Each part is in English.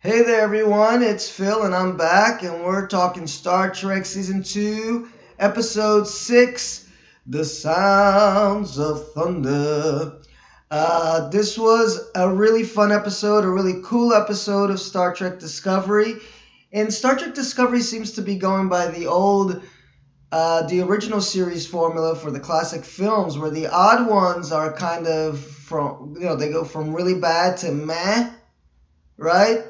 Hey there, everyone. It's Phil, and I'm back, and we're talking Star Trek Season 2, Episode 6, The Sounds of Thunder. This was a really fun episode, a really cool episode of Star Trek Discovery. And Star Trek Discovery seems to be going by the original series formula for the classic films, where the odd ones are kind of they go from really bad to meh, right?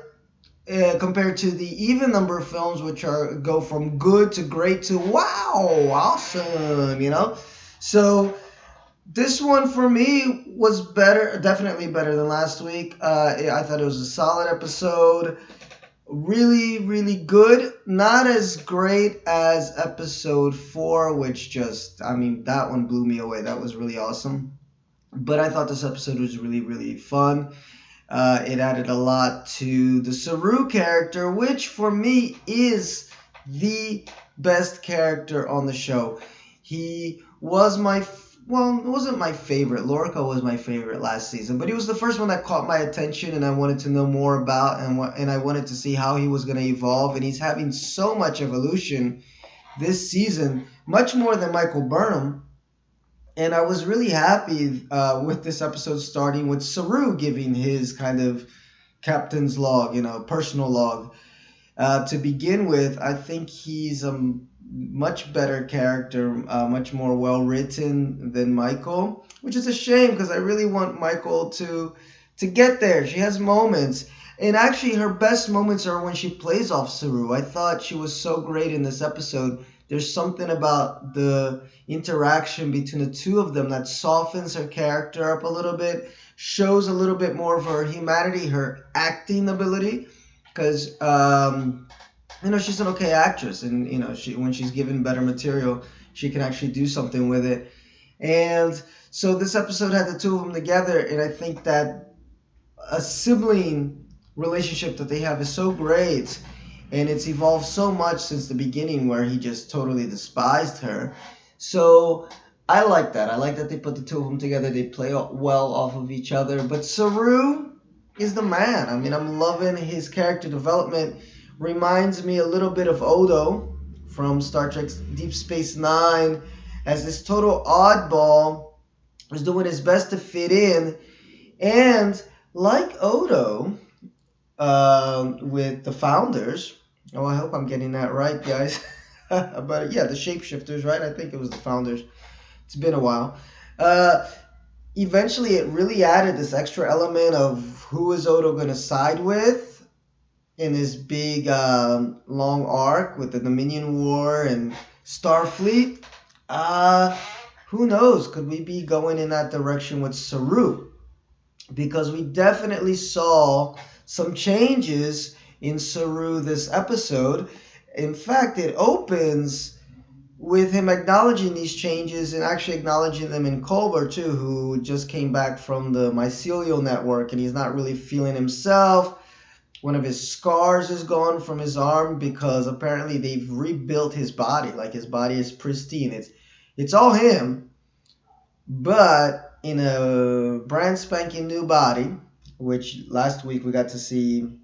Compared to the even number of films which are go from good to great to wow, awesome. So this one for me was better, definitely better than last week. I thought it was a solid episode, really, really good. Not as great as episode 4, which that one blew me away. That was really awesome. But I thought this episode was really, really fun. It added a lot to the Saru character, which for me is the best character on the show. He was it wasn't my favorite. Lorca was my favorite last season, but he was the first one that caught my attention, and I wanted to know more about, and I wanted to see how he was going to evolve. And he's having so much evolution this season, much more than Michael Burnham. And I was really happy with this episode starting with Saru giving his kind of captain's log, personal log. To begin with, I think he's a much better character, much more well written than Michael, which is a shame because I really want Michael to get there. She has moments. And actually, her best moments are when she plays off Saru. I thought she was so great in this episode. There's something about the interaction between the two of them that softens her character up a little bit, shows a little bit more of her humanity, her acting ability, because she's an okay actress, and when she's given better material, she can actually do something with it. And so this episode had the two of them together, and I think that a sibling relationship that they have is so great. And it's evolved so much since the beginning where he just totally despised her. So I like that. I like that they put the two of them together. They play well off of each other. But Saru is the man. I mean, I'm loving his character development. Reminds me a little bit of Odo from Star Trek Deep Space Nine, as this total oddball is doing his best to fit in. And like Odo, with the founders. Oh, I hope I'm getting that right, guys. But yeah, the shapeshifters, right? I think it was the founders. It's been a while. Eventually, it really added this extra element of who is Odo going to side with in this big, long arc with the Dominion War and Starfleet. Who knows? Could we be going in that direction with Saru? Because we definitely saw some changes in Saru this episode. In fact, it opens with him acknowledging these changes and actually acknowledging them in Culber too, who just came back from the mycelial network and he's not really feeling himself. One of his scars is gone from his arm because apparently they've rebuilt his body. Like, his body is pristine. It's all him, but in a brand spanking new body, which last week we got to see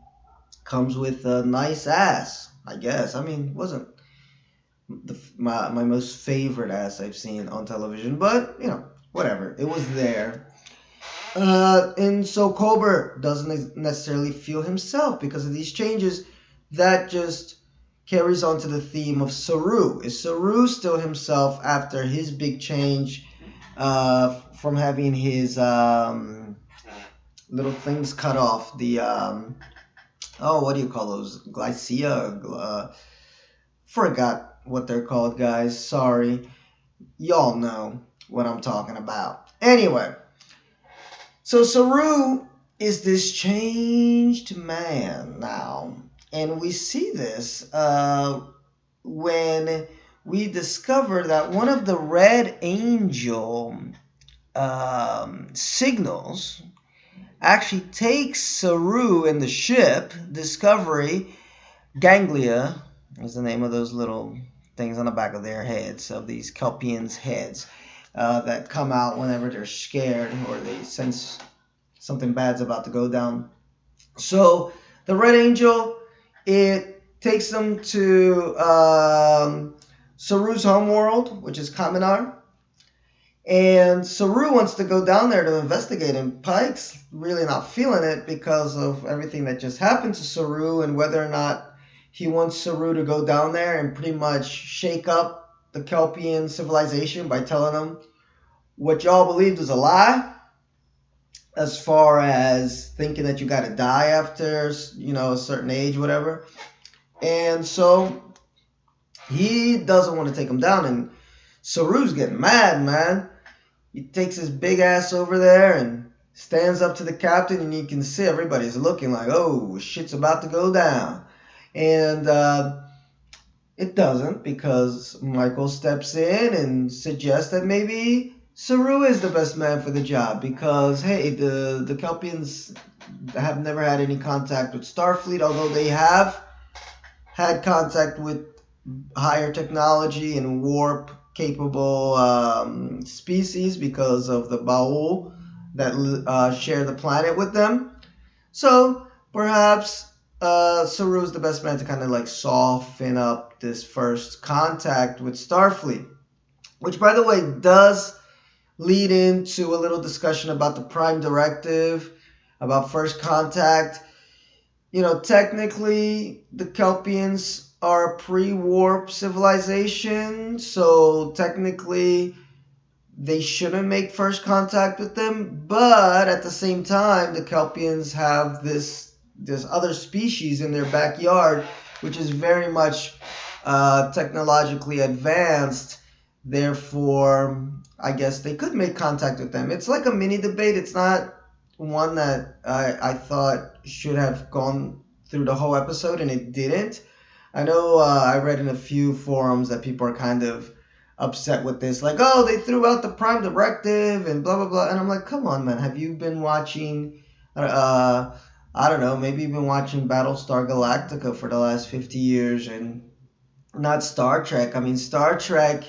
comes with a nice ass, I guess. I mean, it wasn't my most favorite ass I've seen on television, but, whatever. It was there. And so Colbert doesn't necessarily feel himself because of these changes. That just carries on to the theme of Saru. Is Saru still himself after his big change from having his little things cut off? The what do you call those? Glycia? Forgot what they're called, guys. Sorry. Y'all know what I'm talking about. Anyway, so Saru is this changed man now. And we see this when we discover that one of the Red Angel signals actually takes Saru and the ship, Discovery, Ganglia is the name of those little things on the back of their heads, of these Kelpians' heads, that come out whenever they're scared or they sense something bad's about to go down. So The Red Angel, it takes them to Saru's homeworld, which is Kaminar. And Saru wants to go down there to investigate, and Pike's really not feeling it because of everything that just happened to Saru and whether or not he wants Saru to go down there and pretty much shake up the Kelpian civilization by telling them what y'all believed was a lie, as far as thinking that you got to die after, a certain age, whatever. And so he doesn't want to take him down, and Saru's getting mad, man. He takes his big ass over there and stands up to the captain, and you can see everybody's looking like, oh, shit's about to go down. And it doesn't, because Michael steps in and suggests that maybe Saru is the best man for the job, because, hey, the Kelpians have never had any contact with Starfleet, although they have had contact with higher technology and warp capable species because of the Baul that share the planet with them. So perhaps Saru is the best man to kind of like soften up this first contact with Starfleet, which, by the way, does lead into a little discussion about the Prime Directive, about first contact. Technically, the Kelpians are a pre-warp civilization, so technically they shouldn't make first contact with them, but at the same time, the Kelpians have this other species in their backyard, which is very much technologically advanced. Therefore, I guess they could make contact with them. It's like a mini debate. It's not one that I thought should have gone through the whole episode, and it didn't. I know I read in a few forums that people are kind of upset with this, like, oh, they threw out the Prime Directive and blah, blah, blah. And I'm like, come on, man. Have you been watching, I don't know, maybe you've been watching Battlestar Galactica for the last 50 years and not Star Trek. I mean, Star Trek,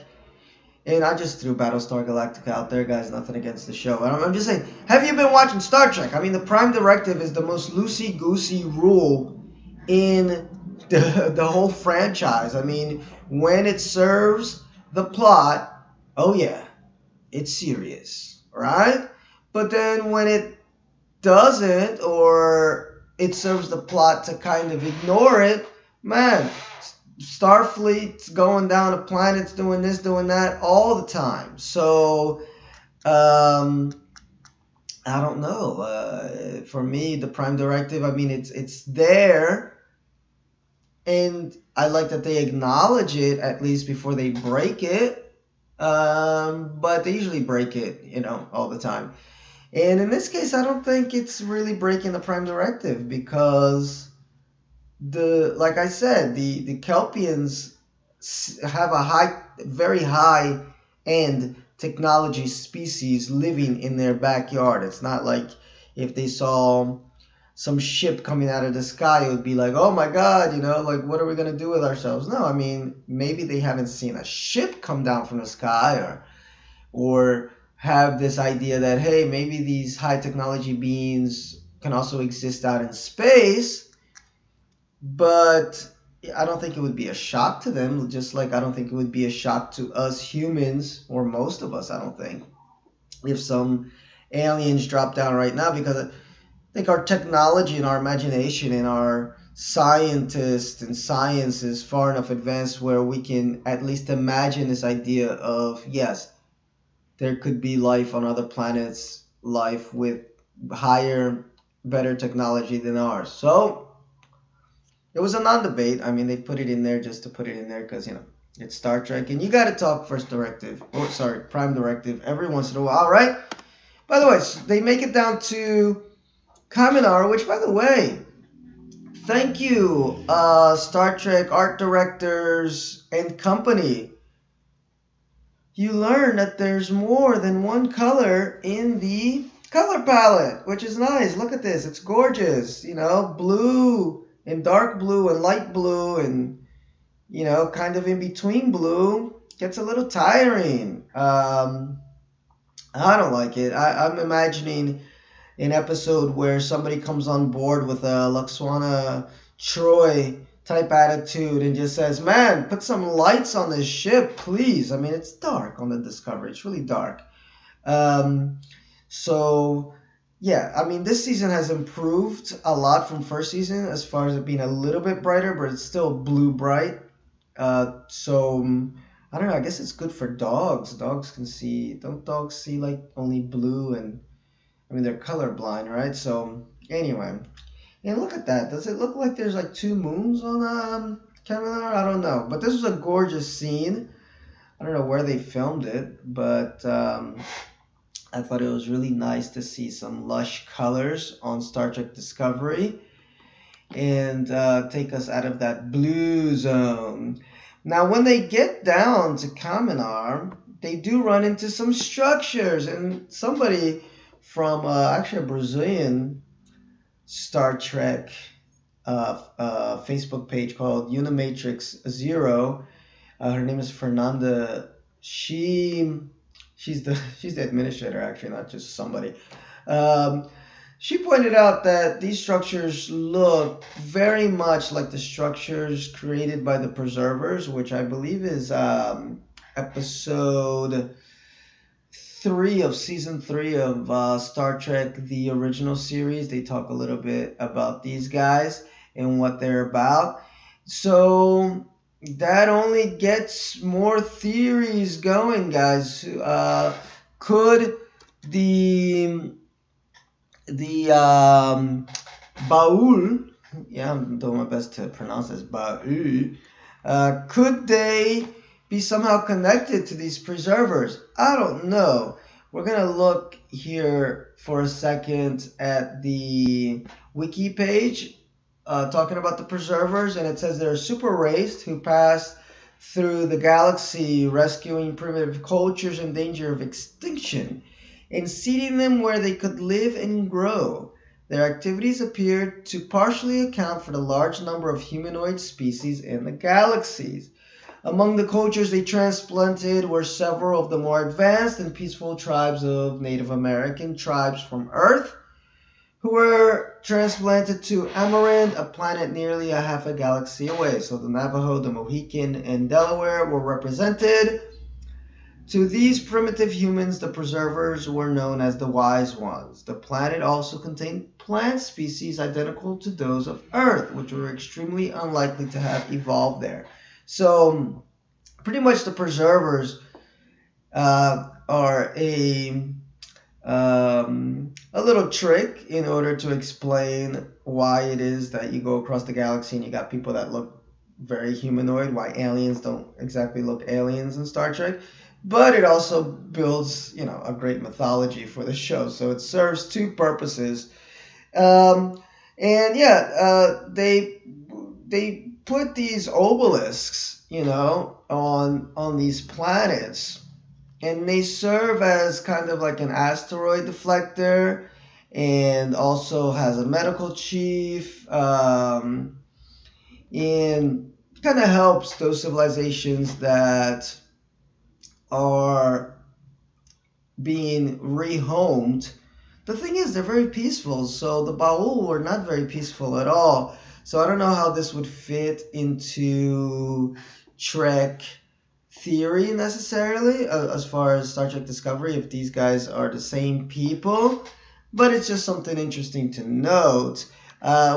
and I just threw Battlestar Galactica out there, guys, nothing against the show. I'm just saying, have you been watching Star Trek? I mean, the Prime Directive is the most loosey-goosey rule in the whole franchise. I mean, when it serves the plot, oh yeah, it's serious, right? But then when it doesn't, or it serves the plot to kind of ignore it, man, Starfleet's going down to planets, doing this, doing that all the time. So, I don't know. For me, the Prime Directive, I mean, it's there. And I like that they acknowledge it at least before they break it. But they usually break it, all the time. And in this case, I don't think it's really breaking the Prime Directive, because like I said, the Kelpians have a very high end technology species living in their backyard. It's not like if they saw some ship coming out of the sky, it would be like, oh my God, like, what are we going to do with ourselves? No, I mean, maybe they haven't seen a ship come down from the sky, or have this idea that, hey, maybe these high technology beings can also exist out in space, but I don't think it would be a shock to them, just like I don't think it would be a shock to us humans, or most of us, I don't think, if some aliens drop down right now, because I think our technology and our imagination and our scientists and science is far enough advanced where we can at least imagine this idea of, yes, there could be life on other planets, life with higher, better technology than ours. So it was a non-debate. I mean, they put it in there just to put it in there because, it's Star Trek. And you got to talk Prime Directive every once in a while, right? By the way, they make it down to Kaminar, which, by the way, thank you, Star Trek art directors and company. You learn that there's more than one color in the color palette, which is nice. Look at this. It's gorgeous. Blue and dark blue and light blue and, kind of in between blue. Gets a little tiring. I don't like it. I'm imagining an episode where somebody comes on board with a Laxwana Troy type attitude and just says, man, put some lights on this ship, please. I mean, it's dark on the Discovery. It's really dark. So, yeah, I mean, this season has improved a lot from first season as far as it being a little bit brighter, but it's still blue bright. So, I don't know. I guess it's good for dogs. Dogs can see. Don't dogs see like only blue? And I mean, they're colorblind, right? So, anyway. And look at that. Does it look like there's like two moons on Kamilar? I don't know. But this was a gorgeous scene. I don't know where they filmed it, but I thought it was really nice to see some lush colors on Star Trek Discovery and take us out of that blue zone. Now, when they get down to Kaminar, they do run into some structures, and somebody from actually a Brazilian Star Trek Facebook page called Unimatrix Zero. Her name is Fernanda. She's the administrator, actually, not just somebody. She pointed out that these structures look very much like the structures created by the Preservers, which I believe is episode 3 of season 3 of Star Trek, the original series. They talk a little bit about these guys and what they're about. So that only gets more theories going, guys. Could the Baul, yeah, I'm doing my best to pronounce this, Baul, could they be somehow connected to these Preservers? I don't know. We're going to look here for a second at the wiki page talking about the Preservers, and it says they're a super race who passed through the galaxy rescuing primitive cultures in danger of extinction and seeding them where they could live and grow. Their activities appeared to partially account for the large number of humanoid species in the galaxies. Among the cultures they transplanted were several of the more advanced and peaceful tribes of Native American tribes from Earth, who were transplanted to Amaranth, a planet nearly a half a galaxy away. So the Navajo, the Mohican, and Delaware were represented. To these primitive humans, the Preservers were known as the Wise Ones. The planet also contained plant species identical to those of Earth, which were extremely unlikely to have evolved there. So, pretty much the Preservers are a little trick in order to explain why it is that you go across the galaxy and you got people that look very humanoid, why aliens don't exactly look aliens in Star Trek. But it also builds, a great mythology for the show. So it serves two purposes. They put these obelisks, on these planets. And they serve as kind of like an asteroid deflector, and also has a medical chief, and kind of helps those civilizations that are being rehomed. The thing is, they're very peaceful, so the Baul were not very peaceful at all. So I don't know how this would fit into Trek theory necessarily, as far as Star Trek Discovery, if these guys are the same people, but it's just something interesting to note.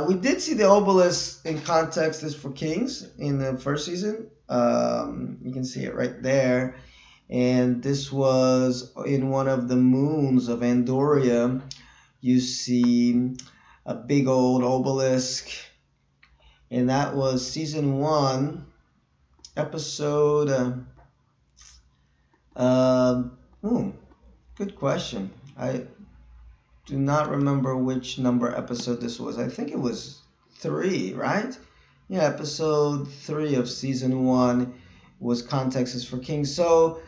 We did see the obelisk in Context is for Kings in the first season. You can see it right there. And this was in one of the moons of Andoria. You see a big old obelisk. And that was season 1, episode... good question. I do not remember which number episode this was. I think it was 3, right? Yeah, episode 3 of season 1 was Context is for Kings. So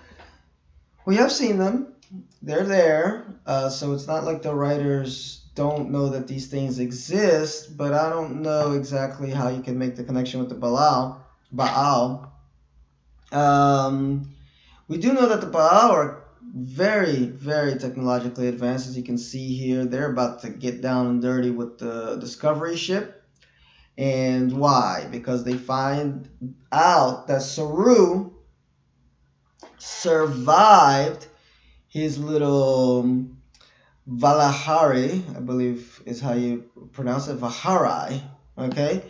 we have seen them. They're there. So it's not like the writers don't know that these things exist, but I don't know exactly how you can make the connection with the Baal. We do know that the Baal are very, very technologically advanced. As you can see here, they're about to get down and dirty with the Discovery ship. And why? Because they find out that Saru survived his little Valahari, I believe is how you pronounce it, Vaharai, okay?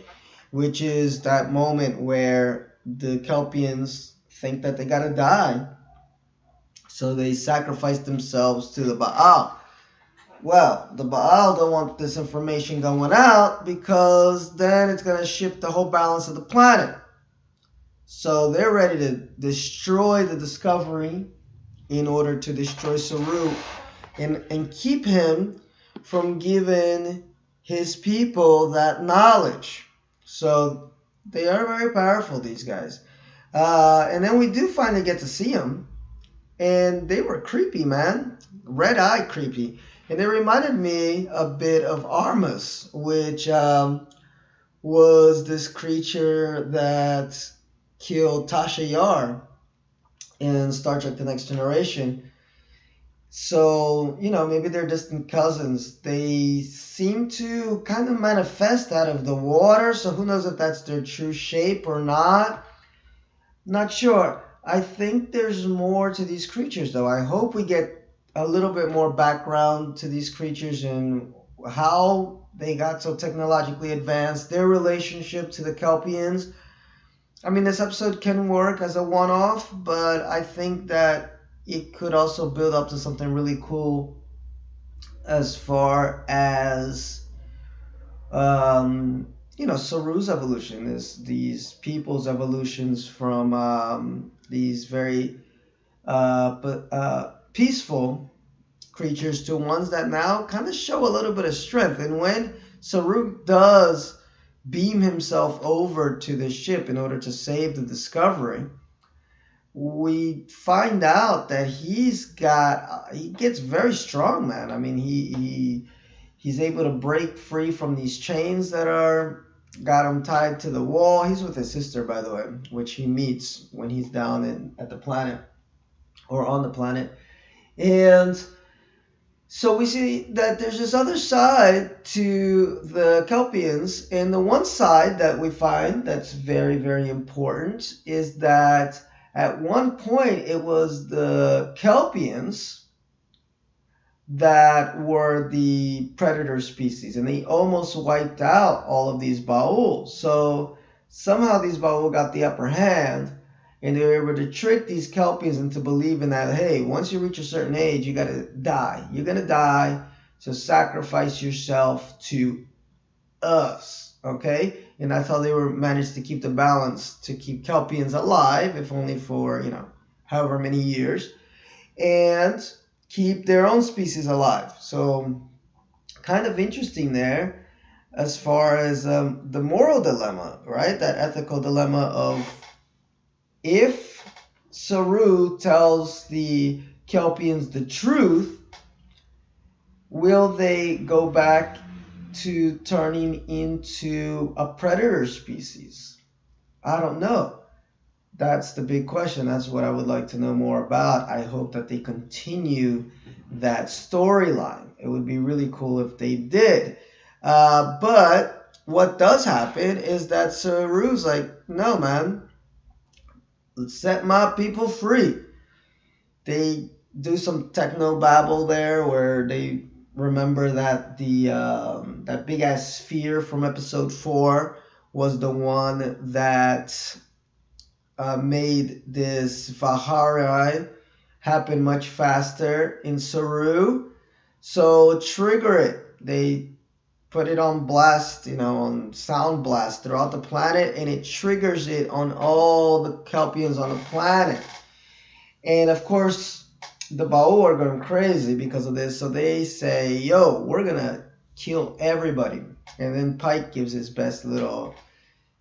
Which is that moment where the Kelpians think that they gotta die. So they sacrifice themselves to the Baal. Well, the Baal don't want this information going out because then it's going to shift the whole balance of the planet. So they're ready to destroy the Discovery in order to destroy Saru and keep him from giving his people that knowledge. So they are very powerful, these guys. And then we do finally get to see them. And they were creepy, man. Red-eye creepy. And they reminded me a bit of Armus, which was this creature that killed Tasha Yar in Star Trek The Next Generation. So, maybe they're distant cousins. They seem to kind of manifest out of the water, so who knows if that's their true shape or not. Not sure. I think there's more to these creatures, though. I hope we get a little bit more background to these creatures and how they got so technologically advanced, their relationship to the Kelpians. I mean, this episode can work as a one-off, but I think that it could also build up to something really cool as far as Saru's evolution is these people's evolutions from these very peaceful creatures to ones that now kind of show a little bit of strength. And when Saru does beam himself over to the ship in order to save the Discovery, we find out that he gets very strong, man. I mean, he's able to break free from these chains that got him tied to the wall. He's with his sister, by the way, which he meets when he's down at the planet or on the planet. And so we see that there's this other side to the Kelpians. And the one side that we find that's very, very important is that at one point it was the Kelpians that were the predator species, and they almost wiped out all of these Baul. So somehow these Baul got the upper hand, and they were able to trick these Kelpians into believing that, hey, once you reach a certain age, you gotta die. You're gonna die, so sacrifice yourself to us, okay? And that's how they were managed to keep the balance, to keep Kelpians alive, if only for, however many years, and keep their own species alive. So kind of interesting there as far as the moral dilemma, right? That ethical dilemma of if Saru tells the Kelpians the truth, will they go back to turning into a predator species? I don't know. That's the big question. That's what I would like to know more about. I hope that they continue that storyline. It would be really cool if they did. But what does happen is that Saru's like, no, man, let's set my people free. They do some techno babble there where they remember that that big ass sphere from episode 4 was the one that made this Vaharai happen much faster in Saru. So trigger it. They put it on blast, on sound blast throughout the planet, and it triggers it on all the Kelpians on the planet. And of course, the Baul are going crazy because of this. So they say, yo, we're going to kill everybody. And then Pike gives his best little,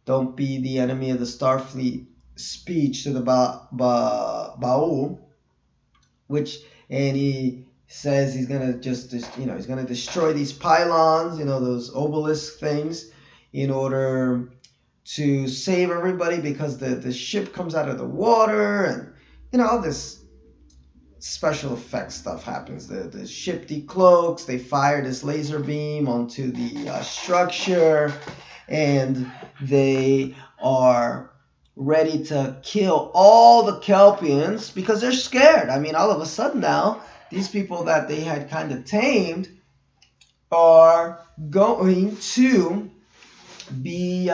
don't be the enemy of the Starfleet speech to the Baul, and he says he's gonna he's gonna destroy these pylons, those obelisk things, in order to save everybody because the ship comes out of the water, and all this special effects stuff happens. The ship decloaks, they fire this laser beam onto the structure, and they are ready to kill all the Kelpians because they're scared. I mean, all of a sudden now, these people that they had kind of tamed are going to be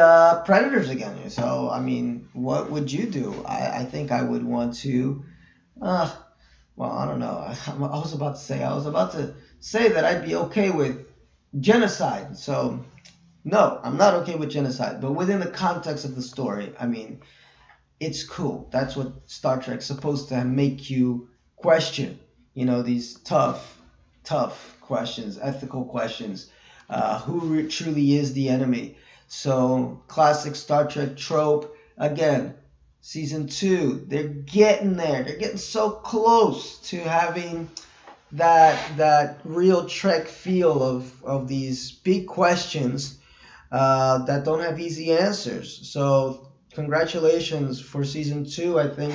predators again. So, I mean, what would you do? I think I would want to, well, I don't know. I was about to say that I'd be okay with genocide. So, no, I'm not okay with genocide. But within the context of the story, I mean, it's cool. That's what Star Trek's supposed to make you question. You know, these tough questions, ethical questions. Who truly is the enemy? So, classic Star Trek trope. Again, season 2, they're getting there. They're getting so close to having that real Trek feel of these big questions that don't have easy answers. So, congratulations for season 2. I think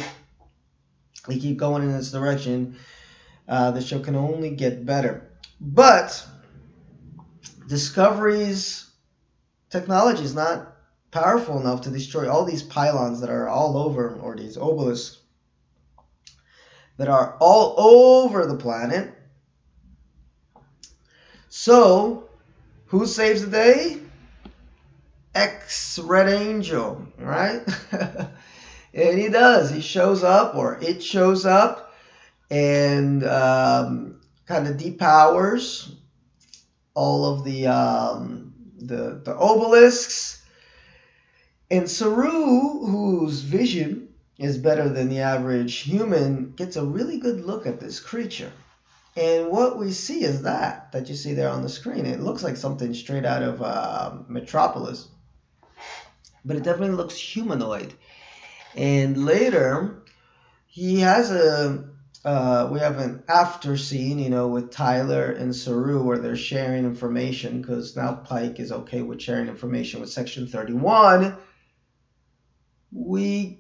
they keep going in this direction. The show can only get better. But Discovery's technology is not powerful enough to destroy all these pylons that are all over, or these obelisks that are all over the planet. So, who saves the day? Red Angel, right? And he does. He shows up, or it shows up, and kind of depowers all of the obelisks. And Saru, whose vision is better than the average human, gets a really good look at this creature. And what we see is that you see there on the screen. It looks like something straight out of Metropolis, but it definitely looks humanoid. And later, he has we have an after scene, you know, with Tyler and Saru, where they're sharing information, because now Pike is okay with sharing information with Section 31. We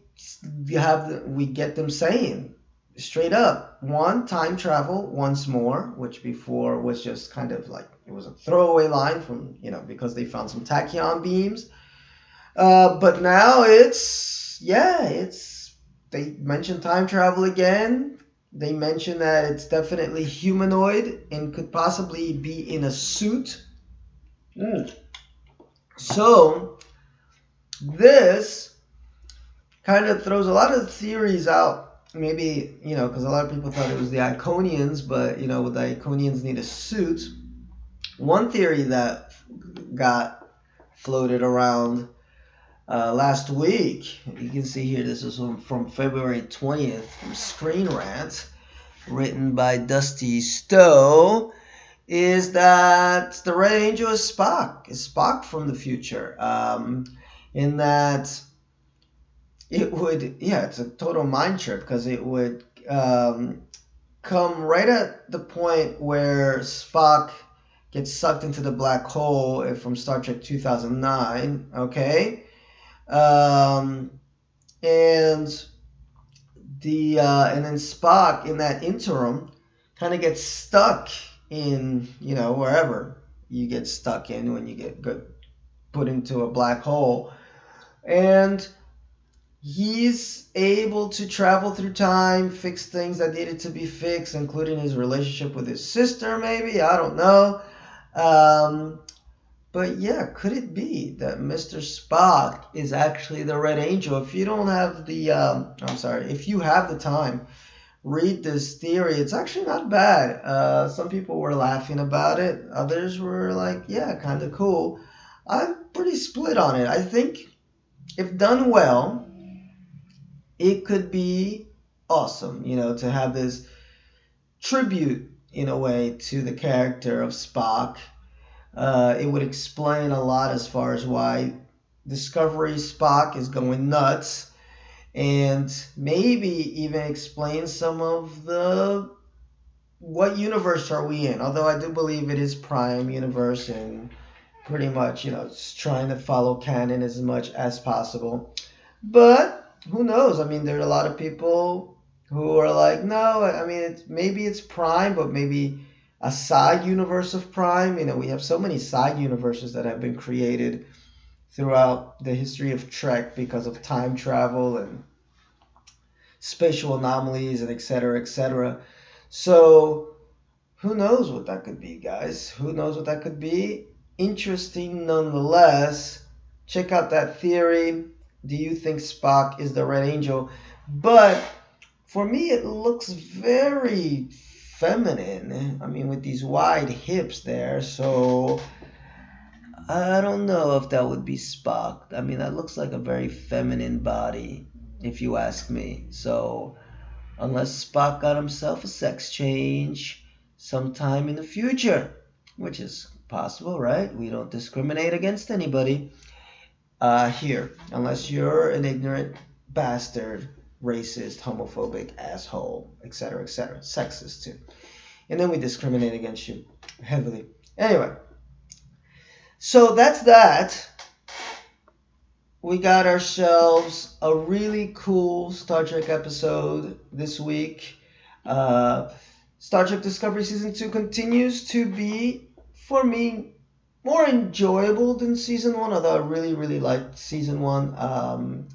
get them saying straight up, one, time travel once more, which before was just kind of like, it was a throwaway line from, you know, because they found some tachyon beams. But now they mention time travel again. They mention that it's definitely humanoid and could possibly be in a suit. So this kind of throws a lot of theories out. Maybe, you know, because a lot of people thought it was the Iconians, but, you know, the Iconians need a suit. One theory that got floated around last week, you can see here, this is from February 20th from Screen Rant, written by Dusty Stowe, is that the Red Angel is Spock from the future. In that it would, it's a total mind trip, because it would come right at the point where Spock gets sucked into the black hole from Star Trek 2009, okay? And then Spock in that interim kind of gets stuck in, you know, wherever you get stuck in when you get put into a black hole, and he's able to travel through time, fix things that needed to be fixed, including his relationship with his sister, maybe, I don't know. But yeah, could it be that Mr. Spock is actually the Red Angel? If you don't have if you have the time, read this theory. It's actually not bad. Some people were laughing about it. Others were like, yeah, kind of cool. I'm pretty split on it. I think if done well, it could be awesome, you know, to have this tribute, in a way, to the character of Spock. It would explain a lot as far as why Discovery Spock is going nuts, and maybe even explain some of what universe are we in. Although I do believe it is Prime Universe, and pretty much, you know, it's trying to follow canon as much as possible. But who knows? I mean, there are a lot of people who are like, no, I mean, maybe it's Prime, but maybe a side universe of Prime. We have so many side universes that have been created throughout the history of Trek because of time travel and spatial anomalies and et cetera, et cetera. So who knows what that could be, guys? Who knows what that could be? Interesting nonetheless. Check out that theory. Do you think Spock is the Red Angel? But for me, it looks very feminine. I mean, with these wide hips there. So I don't know if that would be Spock. I mean, that looks like a very feminine body, if you ask me. So unless Spock got himself a sex change sometime in the future, which is possible, right? We don't discriminate against anybody here, unless you're an ignorant bastard, racist, homophobic, asshole, etc., etc., sexist too. And then we discriminate against you heavily. Anyway, so that's that. We got ourselves a really cool Star Trek episode this week. Star Trek Discovery Season 2 continues to be, for me, more enjoyable than Season 1, although I really, really liked Season 1.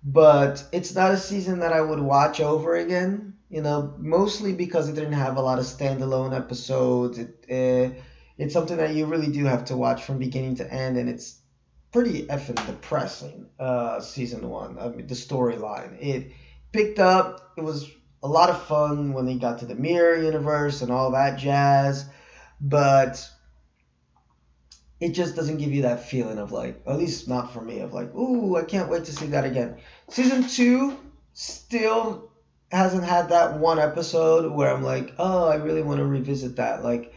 But it's not a season that I would watch over again, mostly because it didn't have a lot of standalone episodes. It's something that you really do have to watch from beginning to end, and it's pretty effing depressing, Season 1. I mean, the storyline. It picked up. It was a lot of fun when they got to the mirror universe and all that jazz, but it just doesn't give you that feeling of like, at least not for me, of like, ooh, I can't wait to see that again. Season 2 still hasn't had that one episode where I'm like, oh, I really want to revisit that. Like,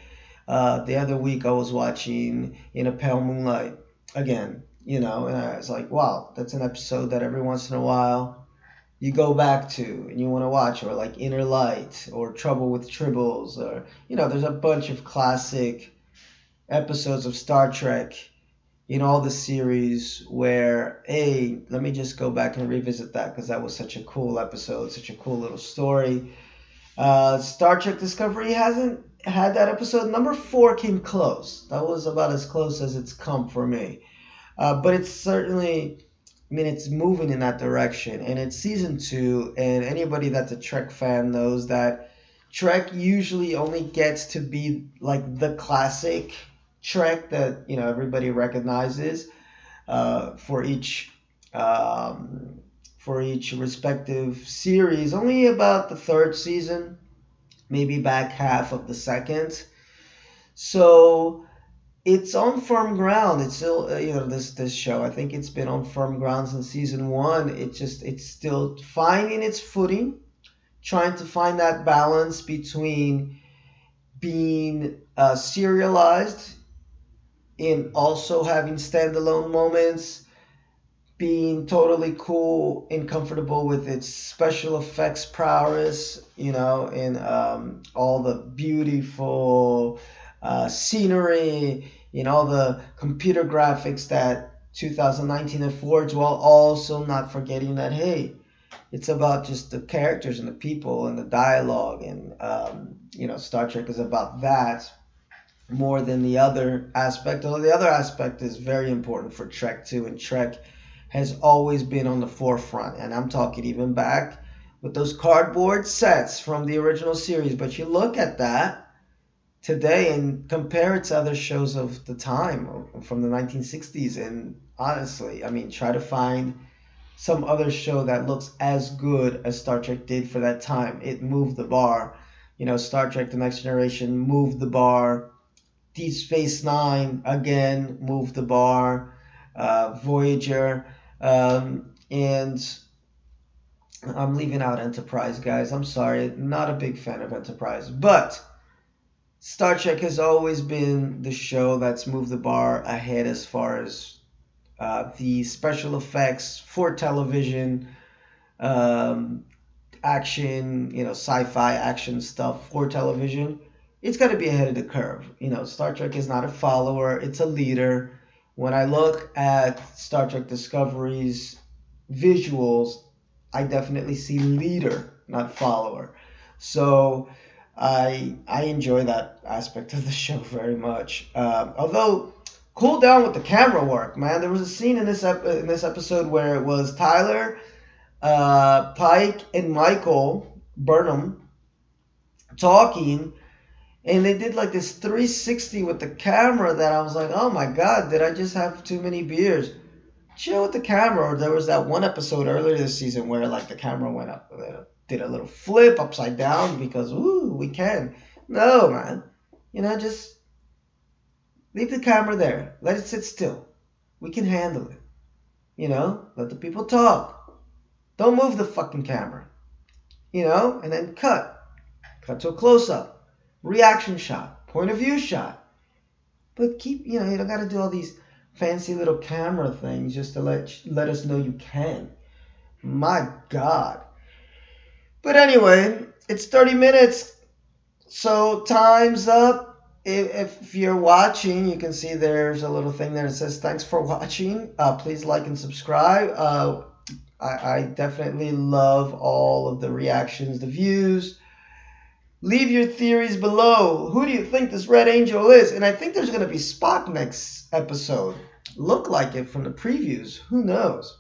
the other week I was watching In a Pale Moonlight again, and I was like, wow, that's an episode that every once in a while you go back to and you want to watch, or like Inner Light or Trouble with Tribbles, or, there's a bunch of classic episodes of Star Trek in all the series where, hey, let me just go back and revisit that because that was such a cool episode, such a cool little story. Star Trek Discovery hasn't had that episode. Number 4 came close. That was about as close as it's come for me. But it's certainly, it's moving in that direction. And it's Season 2, and anybody that's a Trek fan knows that Trek usually only gets to be like the classic Trek that everybody recognizes for each respective series. Only about the 3rd season, maybe back half of the 2nd. So it's on firm ground. It's still this show. I think it's been on firm ground since Season 1. It's still finding its footing, trying to find that balance between being serialized in also having standalone moments, being totally cool and comfortable with its special effects prowess, and all the beautiful scenery, all the computer graphics that 2019 affords, while also not forgetting that, hey, it's about just the characters and the people and the dialogue, and Star Trek is about that more than the other aspect, although the other aspect is very important for Trek too, and Trek has always been on the forefront, and I'm talking even back with those cardboard sets from the original series. But you look at that today and compare it to other shows of the time from the 1960s, and honestly, try to find some other show that looks as good as Star Trek did for that time. It moved the bar. Star Trek The Next Generation moved the bar. Deep Space Nine, again, moved the bar. Voyager. And I'm leaving out Enterprise, guys. I'm sorry. Not a big fan of Enterprise. But Star Trek has always been the show that's moved the bar ahead as far as the special effects for television, action, sci-fi action stuff for television. It's got to be ahead of the curve. Star Trek is not a follower. It's a leader. When I look at Star Trek Discovery's visuals, I definitely see leader not follower. So I enjoy that aspect of the show very much. Although, cool down with the camera work, man. There was a scene in this episode where it was Tyler, Pike, and Michael Burnham talking, and they did like this 360 with the camera that I was like, oh my god, did I just have too many beers? Chill with the camera. Or there was that one episode earlier this season where like the camera went up, did a little flip upside down because we can. No, man. Just leave the camera there. Let it sit still. We can handle it. Let the people talk. Don't move the fucking camera. And then cut. Cut to a close-up. Reaction shot. Point of view shot. But keep, you don't got to do all these fancy little camera things just to let us know you can. My God. But anyway, it's 30 minutes. So time's up. If you're watching, you can see there's a little thing there that says thanks for watching. Please like and subscribe. I definitely love all of the reactions, the views. Leave your theories below. Who do you think this Red Angel is? And I think there's going to be Spock next episode. Look like it from the previews. Who knows?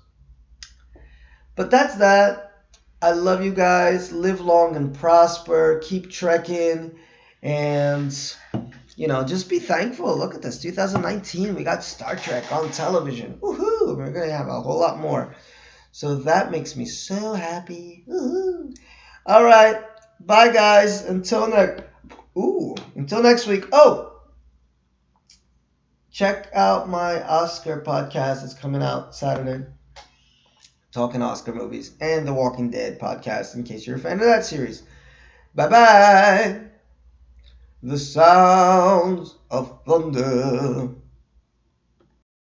But that's that. I love you guys. Live long and prosper. Keep trekking. And, just be thankful. Look at this. 2019, we got Star Trek on television. Woohoo! We're going to have a whole lot more. So that makes me so happy. Woohoo! All right. Bye, guys. Until next week. Oh, check out my Oscar podcast. It's coming out Saturday. Talking Oscar movies. And the Walking Dead podcast, in case you're a fan of that series. Bye-bye. The sounds of thunder.